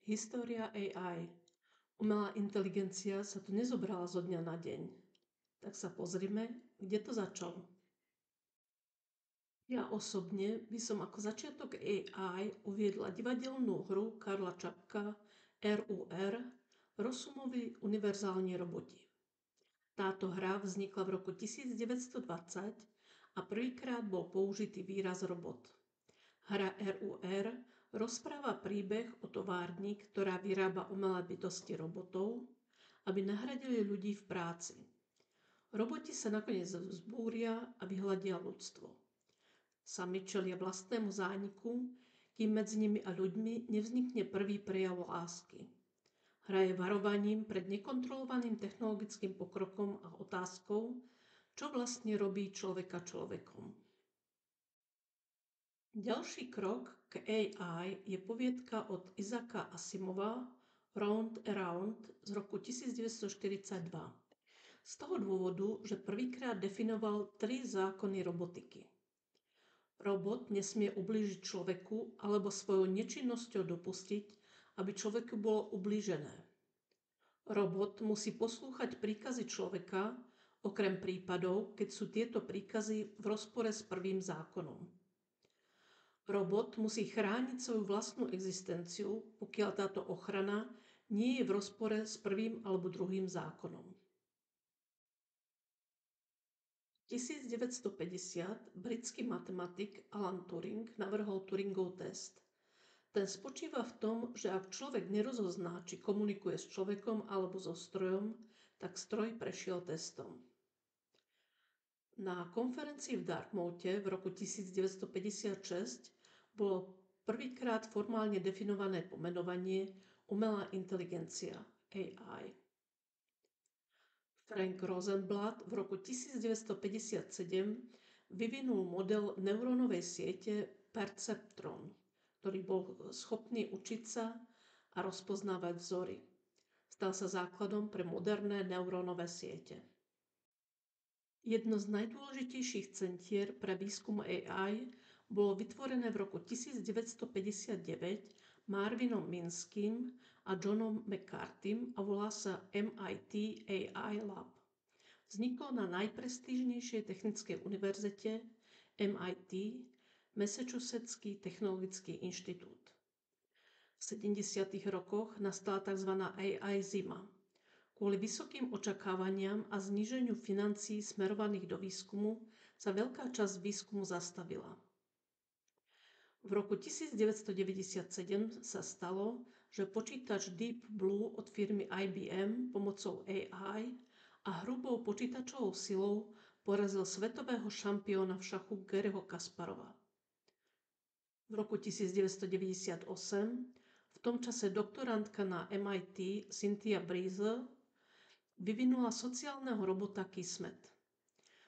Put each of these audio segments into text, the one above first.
História AI. Umelá inteligencia sa tu nezobrala zo dňa na deň. Tak sa pozrime, kde to začalo. Ja osobne by som ako začiatok AI uviedla divadelnú hru Karla Čapka RUR Rosumoví univerzálni roboti. Táto hra vznikla v roku 1920 a prvýkrát bol použitý výraz robot. Hra RUR rozpráva príbeh o továrni, ktorá vyrába umelé bytosti robotov, aby nahradili ľudí v práci. Roboti sa nakoniec vzbúria a vyhľadia ľudstvo. Sami čelia vlastnému zániku, kým medzi nimi a ľuďmi nevznikne prvý prejav lásky. Hra je varovaním pred nekontrolovaným technologickým pokrokom a otázkou, čo vlastne robí človeka človekom. Ďalší krok k AI je poviedka od Isaaca Asimova Round Around z roku 1942. Z toho dôvodu, že prvýkrát definoval 3 zákony robotiky. Robot nesmie ublížiť človeku alebo svojou nečinnosťou dopustiť, aby človeku bolo ublížené. Robot musí poslúchať príkazy človeka, okrem prípadov, keď sú tieto príkazy v rozpore s prvým zákonom. Robot musí chrániť svoju vlastnú existenciu, pokiaľ táto ochrana nie je v rozpore s prvým alebo druhým zákonom. V 1950 britský matematik Alan Turing navrhol Turingov test. Ten spočíva v tom, že ak človek nerozozná, či komunikuje s človekom alebo so strojom, tak stroj prešiel testom. Na konferencii v Dartmouthe v roku 1956 bolo prvýkrát formálne definované pomenovanie umelá inteligencia AI. Frank Rosenblatt v roku 1957 vyvinul model neurónovej siete Perceptron, ktorý bol schopný učiť sa a rozpoznávať vzory. Stal sa základom pre moderné neurónové siete. Jedno z najdôležitejších centier pre výskum AI bolo vytvorené v roku 1959 Marvinom Minským a Johnom McCarthym a volá sa MIT AI Lab. Vzniklo na najprestížnejšej technickej univerzite MIT, Massachusettský technologický inštitút. V 70. rokoch nastala tzv. AI zima. Kvôli vysokým očakávaniam a zníženiu financií smerovaných do výskumu sa veľká časť výskumu zastavila. V roku 1997 sa stalo, že počítač Deep Blue od firmy IBM pomocou AI a hrubou počítačovou silou porazil svetového šampióna v šachu Garryho Kasparova. V roku 1998 v tom čase doktorantka na MIT Cynthia Breeze vyvinula sociálneho robota Kismet.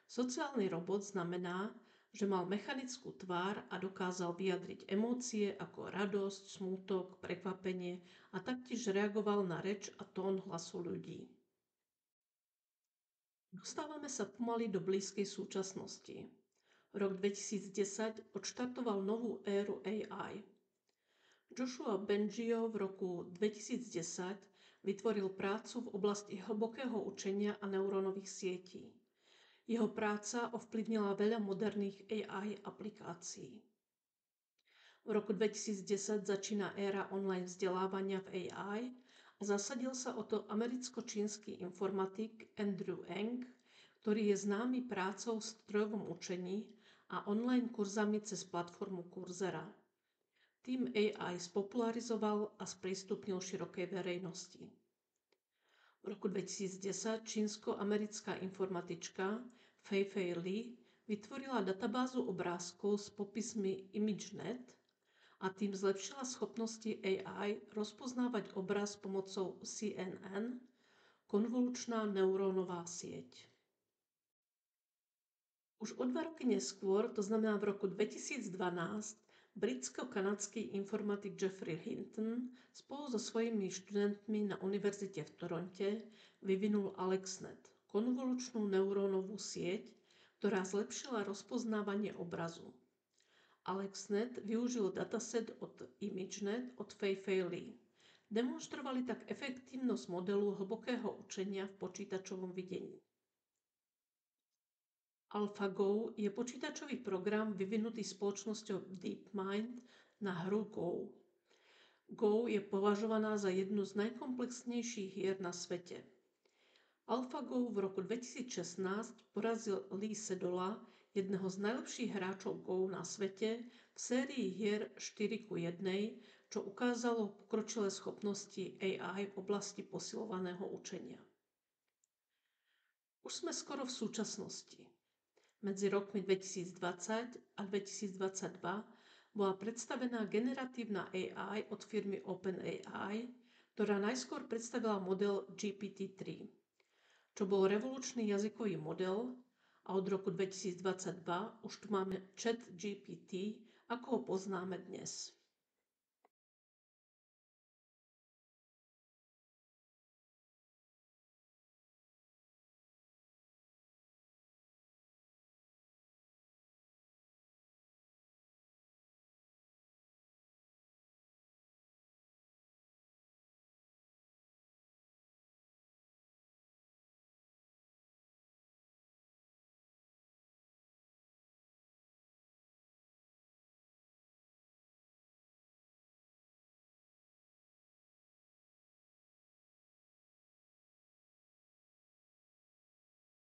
Sociálny robot znamená, že mal mechanickú tvár a dokázal vyjadriť emócie ako radosť, smútok, prekvapenie a taktiež reagoval na reč a tón hlasu ľudí. Dostávame sa pomaly do blízkej súčasnosti. Rok 2010 odštartoval novú éru AI. Joshua Bengio v roku 2010 vytvoril prácu v oblasti hlbokého učenia a neurónových sietí. Jeho práca ovplyvnila veľa moderných AI aplikácií. V roku 2010 začína éra online vzdelávania v AI a zasadil sa o to americko-čínsky informatik Andrew Ng, ktorý je známy prácou v strojovom učení a online kurzami cez platformu Coursera. Tým AI spopularizoval a sprístupnil širokej verejnosti. V roku 2010 čínsko-americká informatička Fei Li vytvorila databázu obrázkov s popismi ImageNet a tým zlepšila schopnosti AI rozpoznávať obraz pomocou CNN, konvolučná neurónová sieť. Už o 2 roky neskôr, to znamená v roku 2012, britsko-kanadský informatik Geoffrey Hinton spolu so svojimi študentmi na univerzite v Toronte vyvinul AlexNet, konvolučnú neurónovú sieť, ktorá zlepšila rozpoznávanie obrazu. AlexNet využil dataset od ImageNet od Fei Li. Demonstrovali tak efektívnosť modelu hlbokého učenia v počítačovom videní. AlphaGo je počítačový program vyvinutý spoločnosťou DeepMind na hru Go. Go je považovaná za jednu z najkomplexnejších hier na svete. AlphaGo v roku 2016 porazil Lee Sedola, jedného z najlepších hráčov Go na svete, v sérii hier 4:1, čo ukázalo pokročilé schopnosti AI v oblasti posilovaného učenia. Už sme skoro v súčasnosti. Medzi rokmi 2020 a 2022 bola predstavená generatívna AI od firmy OpenAI, ktorá najskôr predstavila model GPT-3, čo bol revolučný jazykový model, a od roku 2022 už tu máme ChatGPT, ako ho poznáme dnes.